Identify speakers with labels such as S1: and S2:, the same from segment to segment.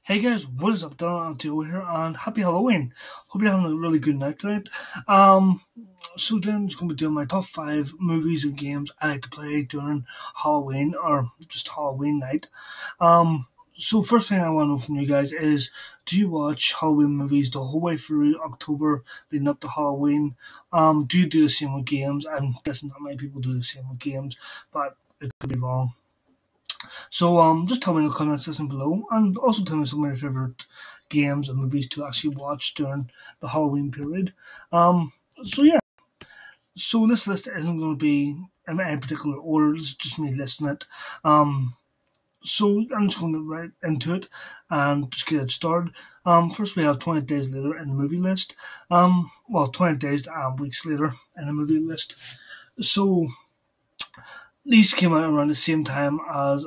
S1: Hey guys, what is up? Duo here, and happy Halloween. Hope you're having a really good night tonight. Um, so then I'm just going to be doing my top 5 movies and games I like to play during Halloween or just Halloween night. So first thing I want to know from you guys is, do you watch Halloween movies the whole way through October leading up to Halloween? Do you do the same with games? I'm guessing not many people do the same with games, but it could be wrong. So just tell me in the comment section below, and also tell me some of your favorite games and movies to actually watch during the Halloween period. Um, so yeah, so this list isn't going to be in any particular order. It's just me listing it. So I'm just going to right into it and just get it started. First we have 20 Days Later in the movie list. 20 days and weeks later in the movie list. So these came out around the same time as,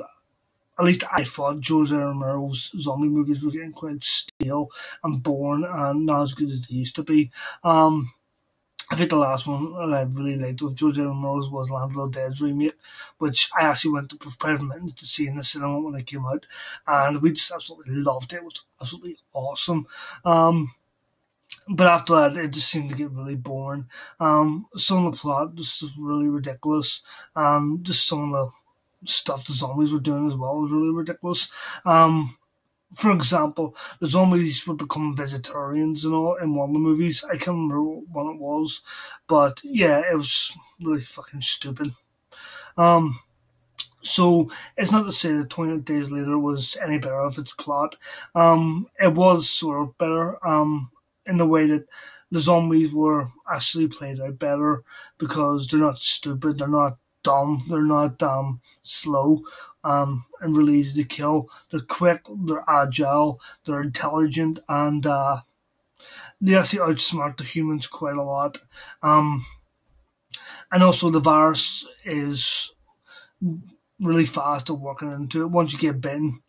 S1: at least I thought, Jose Romero's zombie movies were getting quite stale and boring and not as good as they used to be. I think the last one that I really liked of Jose Romero's was Land of the Dead's remake, which I actually went to private minutes to see in the cinema when it came out, and we just absolutely loved it. It was absolutely awesome. But after that, it just seemed to get really boring. Some of the plot just was really ridiculous. Just some of the stuff the zombies were doing as well was really ridiculous. For example, the zombies would become vegetarians and all in one of the movies. I can't remember what it was, but yeah, it was really fucking stupid. Um, so it's not to say that 20 Days Later was any better of its plot. It was sort of better. In the way that the zombies were actually played out better because they're not stupid, they're not dumb, they're not slow, and really easy to kill. They're quick, they're agile, they're intelligent, and they actually outsmart the humans quite a lot. Um, and also, the virus is really fast at working into it. Once you get bitten,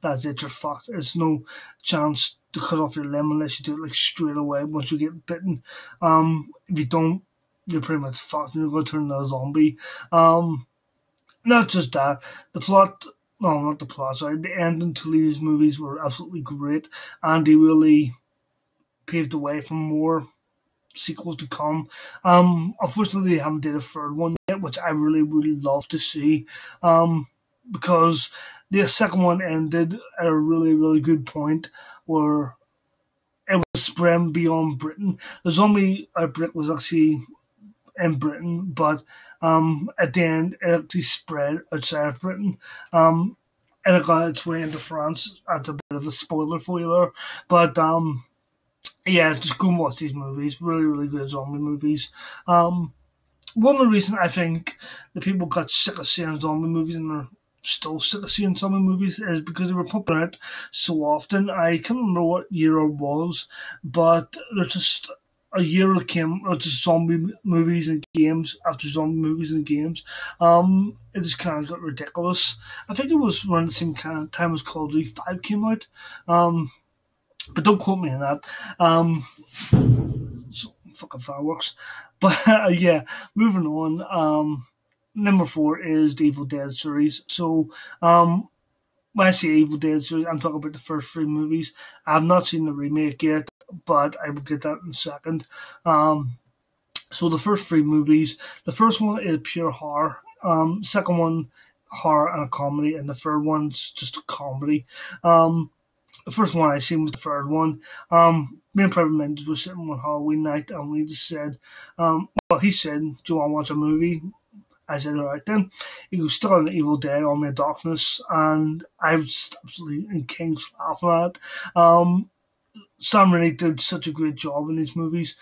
S1: that's it, you're fucked. There's no chance to cut off your limb unless you do it like straight away once you get bitten. If you don't, you're pretty much fucked and you're going to turn into a zombie. Not just that, the plot, no, not the plot, sorry, the ending to these movies were absolutely great, and they really paved the way for more sequels to come. Unfortunately, they haven't did a third one yet, which I really would love to see. Because the second one ended at a really, really good point where it was spread beyond Britain. The zombie outbreak was actually in Britain, but at the end, it actually spread outside of Britain. And it got its way into France. That's a bit of a spoiler for you there. But yeah, just go and watch these movies. Really, really good zombie movies. One of the reasons I think the people got sick of seeing zombie movies and are still sick of seeing zombie movies is because they were pumping out so often. I can't remember what year it was, but there's just a year that came out just zombie movies and games after zombie movies and games. It just kind of got ridiculous. I think it was around the same kind of time as Call of Duty 5 came out. But don't quote me on that. So fucking fireworks. But yeah, moving on. Number 4 is the Evil Dead series. So when I say Evil Dead series, I'm talking about the first 3 movies. I have not seen the remake yet, but I will get that in a second. So the first 3 movies, the first one is pure horror. Second one, horror and a comedy, and the third one's just a comedy. The first one I seen was the third one. Me and Private Mendes were sitting one Halloween night, and we just said, he said, "Do you want to watch a movie?" I said, "Alright then." He goes, "Still on Evil Dead, Army of Darkness," and I was just absolutely in King's laughing at it. Sam Raimi did such a great job in these movies.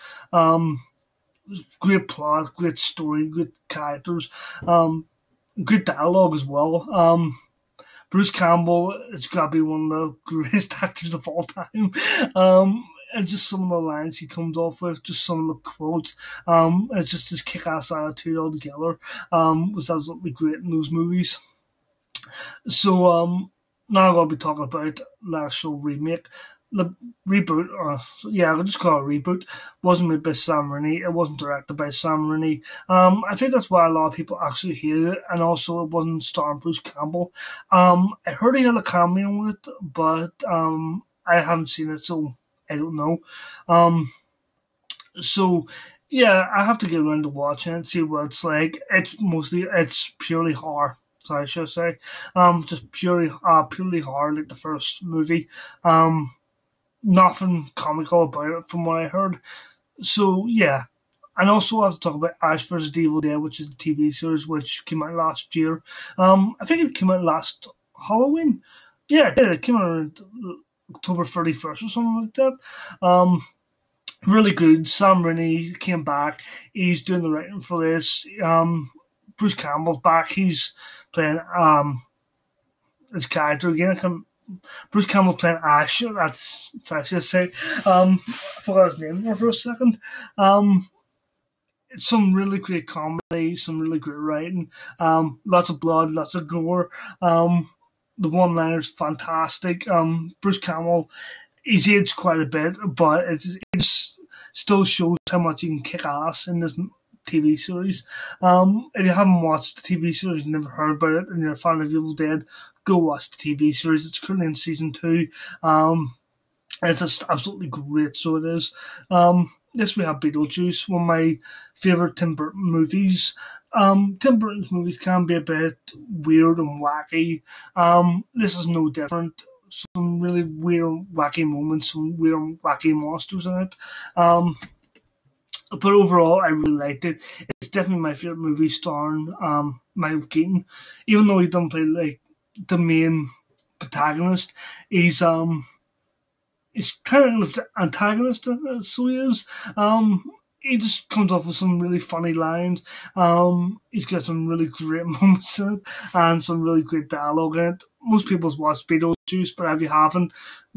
S1: Great plot, great story, good characters, good dialogue as well. Bruce Campbell has got to be one of the greatest actors of all time. And just some of the lines he comes off with, just some of the quotes, it's just his kick-ass attitude altogether, was absolutely great in those movies. So, now I'm going to be talking about the actual remake. the reboot, or yeah, I'll just call it a reboot, wasn't made by Sam Raimi. It wasn't directed by Sam Raimi. I think that's why a lot of people actually hated it, and also it wasn't starring Bruce Campbell. I heard he had a cameo in it, but I haven't seen it, so I don't know. Um, so yeah, I have to get around to watching it, see what it's like. It's purely horror. Sorry, I should say, just purely horror, like the first movie. Nothing comical about it, from what I heard. So yeah, and also I have to talk about Ash vs. Evil Dead, which is the TV series which came out last year. I think it came out last Halloween. Yeah, it did. It came out around October 31st or something like that. Really good. Sam Raimi came back. He's doing the writing for this. Bruce Campbell's back. He's playing his character again. Bruce Campbell playing Ash. That's actually say. I forgot his name there for a second. It's some really great comedy, some really great writing. Lots of blood, lots of gore. The one-liners fantastic. Bruce Campbell, he's aged quite a bit, but it still shows how much he can kick ass in this TV series. If you haven't watched the TV series, never heard about it, and you're a fan of Evil Dead, go watch the TV series. It's currently in season 2. And it's just absolutely great, so it is. This we have Beetlejuice, one of my favourite Tim Burton movies. Tim Burton's movies can be a bit weird and wacky. This is no different. Some really weird, wacky moments, some weird, wacky monsters in it. But overall, I really liked it. It's definitely my favourite movie starring Michael Keaton. Even though he doesn't play like the main protagonist, he's kind of the antagonist, so he is. He just comes off with some really funny lines. He's got some really great moments in it and some really great dialogue in it. Most people watch Beetlejuice, but if you haven't,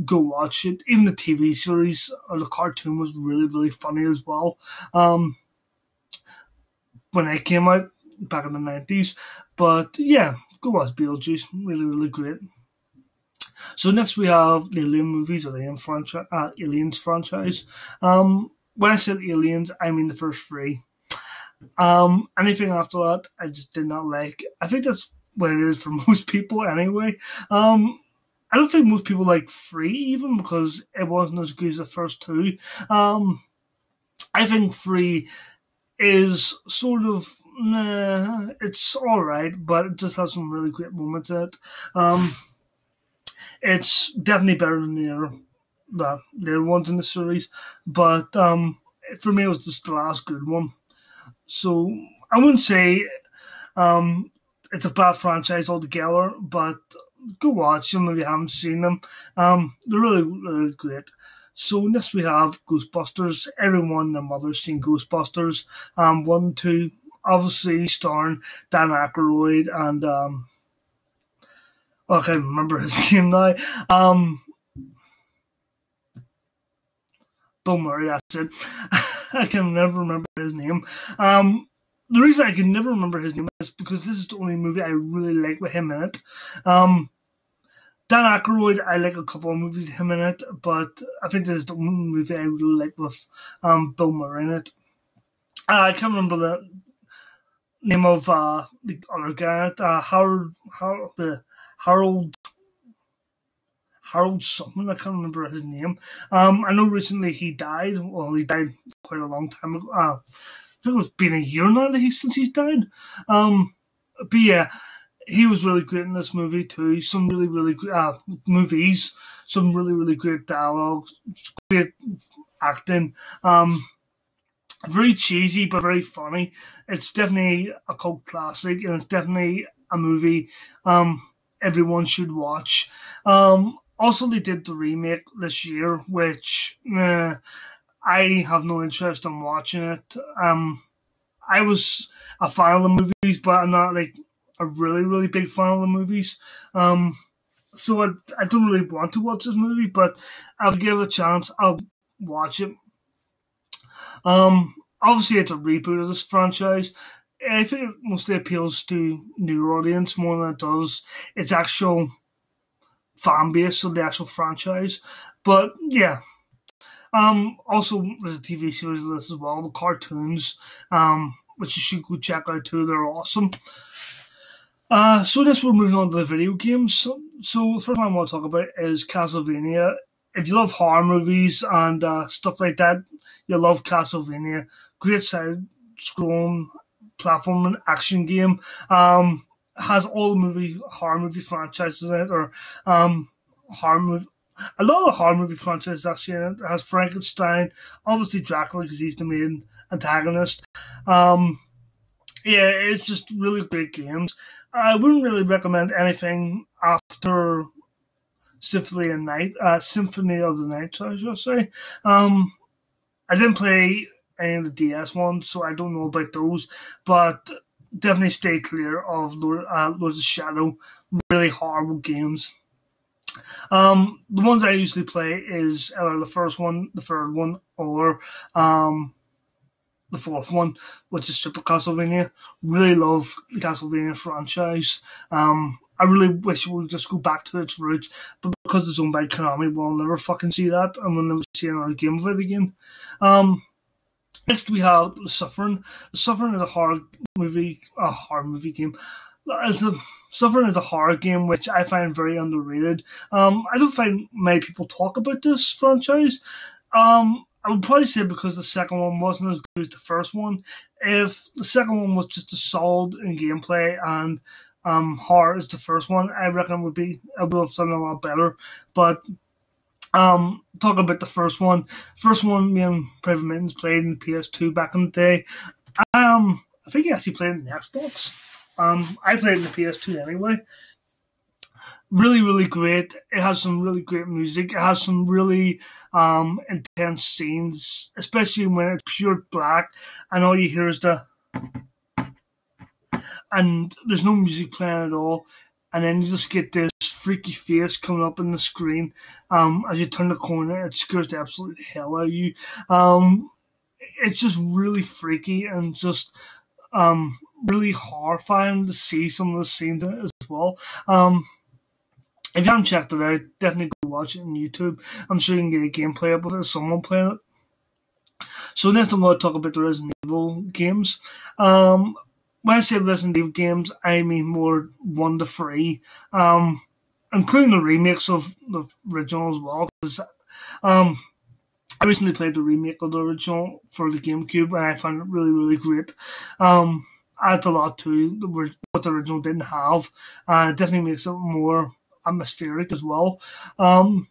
S1: go watch it. Even the TV series or the cartoon was really, really funny as well. When it came out back in the 90s. But yeah, go watch Beetlejuice. Really, really great. So next we have the Alien movies, or the Aliens franchise. When I said Aliens, I mean the first 3. Anything after that, I just did not like. I think that's what it is for most people anyway. I don't think most people like 3 even, because it wasn't as good as the first 2. I think 3 is sort of, it's alright, but it just has some really great moments in it. It's definitely better than the other ones in the series, but for me it was just the last good one. So I wouldn't say it's a bad franchise altogether, but go watch them if you haven't seen them. They're really, really great. So next we have Ghostbusters. Everyone and their mother's seen Ghostbusters. 1, 2, obviously starring Dan Aykroyd and I can't remember his name now. Bill Murray, that's it. I can never remember his name. The reason I can never remember his name is because this is the only movie I really like with him in it. Dan Aykroyd, I like a couple of movies with him in it, but I think this is the only movie I really like with Bill Murray in it. I can't remember the name of the other guy, Harold something. I can't remember his name. I know recently he died. Well, he died quite a long time ago. I think it's been a year now since he's died. But yeah, he was really great in this movie too. Some really, really great movies. Some really, really great dialogue. Great acting. Very cheesy but very funny. It's definitely a cult classic, and it's definitely a movie everyone should watch. Also, they did the remake this year, which I have no interest in watching it. I was a fan of the movies, but I'm not like a really, really big fan of the movies. So I don't really want to watch this movie, but I'll give it a chance. I'll watch it. Obviously, it's a reboot of this franchise. I think it mostly appeals to new audience more than it does its actual fan base of the actual franchise. But yeah. Also, there's a TV series of this as well, the cartoons, which you should go check out too. They're awesome. So this we're moving on to the video games. So the first one I want to talk about is Castlevania. If you love horror movies and stuff like that, you'll love Castlevania. Great side-scrolling platforming action game. Has all the horror movie franchises in it, or horror movie. A lot of the horror movie franchises actually in it. It has Frankenstein, obviously Dracula because he's the main antagonist. Yeah, it's just really great games. I wouldn't really recommend anything after Symphony of the Night, I should say. I didn't play any of the DS ones, so I don't know about those, but definitely stay clear of Lords of Shadow. Really horrible games. The ones I usually play is either the first one, the third one, or the fourth one, which is Super Castlevania. Really love the Castlevania franchise. I really wish it would just go back to its roots, but because it's owned by Konami, we'll never fucking see that, and we'll never see another game of it again. Next we have The Suffering. The Suffering is a horror movie game. Suffering is a horror game which I find very underrated. I don't find many people talk about this franchise. I would probably say because the second one wasn't as good as the first one. If the second one was just as solid in gameplay and horror as the first one, I reckon it would have done a lot better. But talking about the first one, me and Private Mittens played in the PS2 back in the day. I think he actually played in the Xbox. I played in the PS2 anyway. Really, really great. It has some really great music. It has some really intense scenes, especially when it's pure black and all you hear is and there's no music playing at all. And then you just get this freaky face coming up in the screen. As you turn the corner, it scares the absolute hell out of you. It's just really freaky and just really horrifying to see some of the scenes in it as well. If you haven't checked it out, definitely go watch it on YouTube. I'm sure you can get a gameplay up with it, someone playing it. So next I'm going to talk about the Resident Evil games. When I say Resident Evil games, I mean more 1 to 3, including the remakes of the original as well. Because I recently played the remake of the original for the GameCube, and I found it really, really great. Adds a lot to what the original didn't have, and it definitely makes it more atmospheric as well. The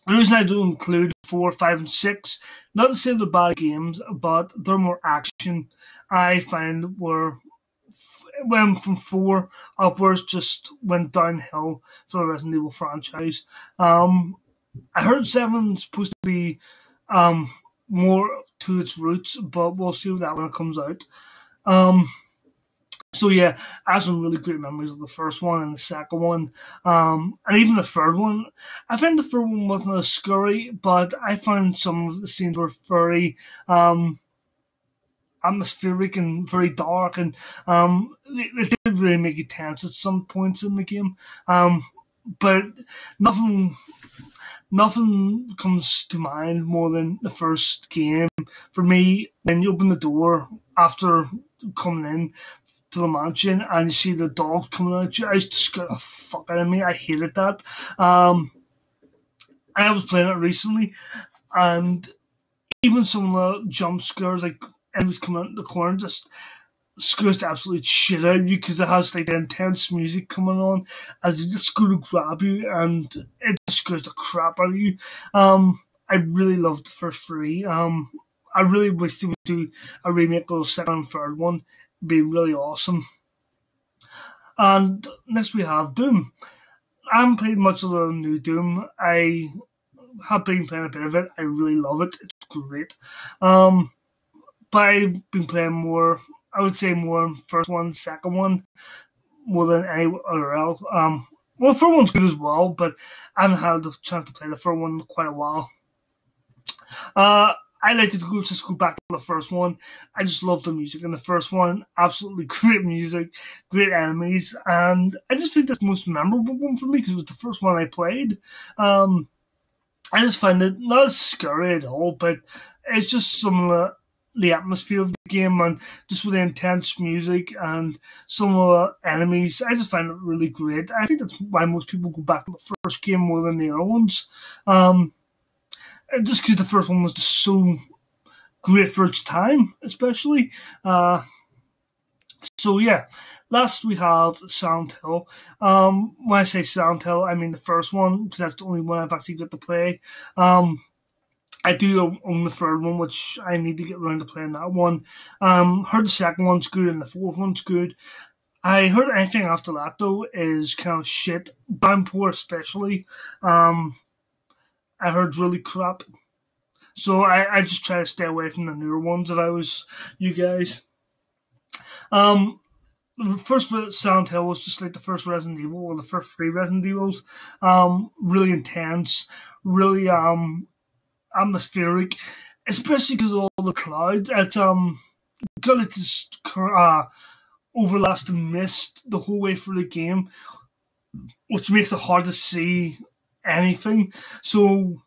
S1: reason I do include 4, 5, and 6, not to say they're bad games, but they're more action. I find when from 4 upwards just went downhill for the Resident Evil franchise. I heard 7's supposed to be more to its roots, but we'll see that when it comes out. So yeah, I have some really great memories of the first one and the second one, and even the third one. I found the third one wasn't as scary, but I found some of the scenes were very atmospheric and very dark, and they did really make you tense at some points in the game. But nothing comes to mind more than the first game. For me, when you open the door after coming in to the mansion and you see the dogs coming at you, I used to scare the fuck out of me. I hated that. I was playing it recently, and even some of the jump scares, like enemies coming out the corner, just scares the absolute shit out of you because it has like the intense music coming on as you just go to grab you, and it just scares the crap out of you. I really loved the first 3. I really wish they would do a remake of the second and third one. It'd be really awesome. And next we have Doom. I haven't played much of the new Doom. I have been playing a bit of it. I really love it. It's great. But I've been playing more, I would say more first one, second one, more than any other else. Well, the third one's good as well, but I haven't had the chance to play the third one in quite a while. I like to just go back to the first one. I just love the music in the first one. Absolutely great music, great enemies, and I just think that's the most memorable one for me because it was the first one I played. Um, I just find it not scary at all, but it's just some of the atmosphere of the game and just with the intense music and some of the enemies. I just find it really great. I think that's why most people go back to the first game more than the other ones. Um, just because the first one was just so great for its time, especially. So yeah, last we have Silent Hill. When I say Silent Hill, I mean the first one because that's the only one I've actually got to play. I do own the third one, which I need to get around to playing that one. Heard the second one's good and the fourth one's good. I heard anything after that though is kind of shit. Downpour especially. I heard really crap. So I just try to stay away from the newer ones if I was you guys. Um, the first Silent Hill was just like the first Resident Evil or the first three Resident Evils. Really intense, really atmospheric, especially because of all the clouds. It's got like this overlasting mist the whole way through the game, which makes it hard to see anything. So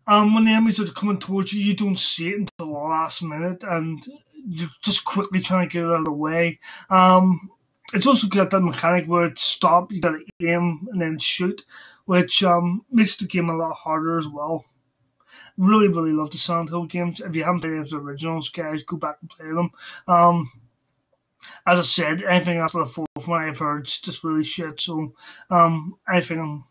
S1: when the enemies are coming towards you, you don't see it until the last minute, and you're just quickly trying to get it out of the way. It's also got that mechanic where it's stop, you gotta aim and then shoot, which makes the game a lot harder as well. Really, really love the Silent Hill games. If you haven't played the originals, guys, go back and play them. As I said, anything after the fourth one I've heard is just really shit. So anything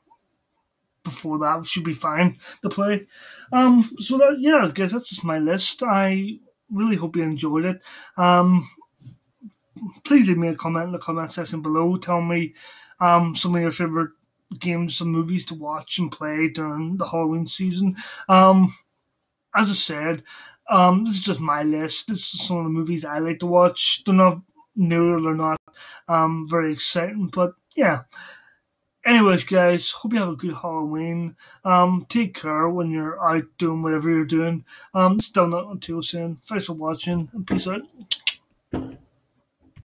S1: before that should be fine to play. So that, yeah, guys, that's just my list. I really hope you enjoyed it. Please leave me a comment in the comment section below. Tell me some of your favorite games and movies to watch and play during the Halloween season. As I said, this is just my list. This is some of the movies I like to watch. They're not new, they're not very exciting, but yeah. Anyways, guys, hope you have a good Halloween. Take care when you're out doing whatever you're doing. Still not until soon. Thanks for watching, and peace out.